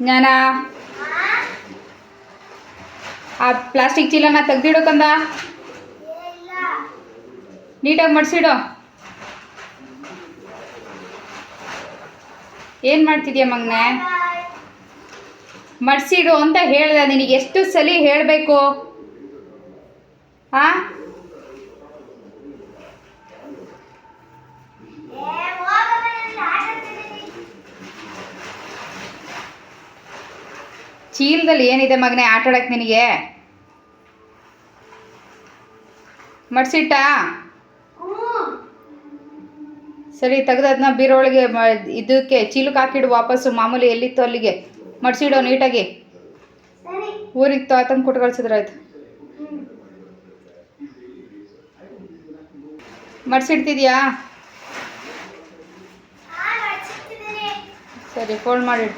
ಜ್ಞಾನ, ಆ ಪ್ಲಾಸ್ಟಿಕ್ ಚೀಲನ ತೆಗ್ದಿಡೋ ಕಂದ, ನೀಟಾಗಿ ಮಡಿಸಿಡೋ. ಏನು ಮಾಡ್ತಿದ್ಯಾ ಮಗನೆ? ಮಡಿಸಿಡು ಅಂತ ಹೇಳ್ದೆ. ನಿನಗೆ ಎಷ್ಟು ಸಲ ಹೇಳಬೇಕು? ಹಾಂ, ಚೀಲದಲ್ಲಿ ಏನಿದೆ ಮಗನೇ ಆಟಾಡಕ್ಕೆ ನಿನಗೆ? ಮಡಿಸಿಟ್ಟ? ಸರಿ, ತೆಗ್ದದನ್ನ ಬೀರೊಳಗೆ ಇದಕ್ಕೆ ಚೀಲಕ್ಕೆ ಹಾಕಿಡು. ವಾಪಸ್ಸು ಮಾಮೂಲಿ ಎಲ್ಲಿತ್ತು ಅಲ್ಲಿಗೆ ಮಡಿಸಿಡೋ ನೀಟಾಗಿ. ಊರಿಗೆ ತಂದು ಕೊಟ್ಟು ಕಳ್ಸಿದ್ರಾಯ್ತು. ಮಡಿಸಿಡ್ತಿದ್ಯಾ? ಸರಿ, ಫೋಲ್ಡ್ ಮಾಡಿಡು.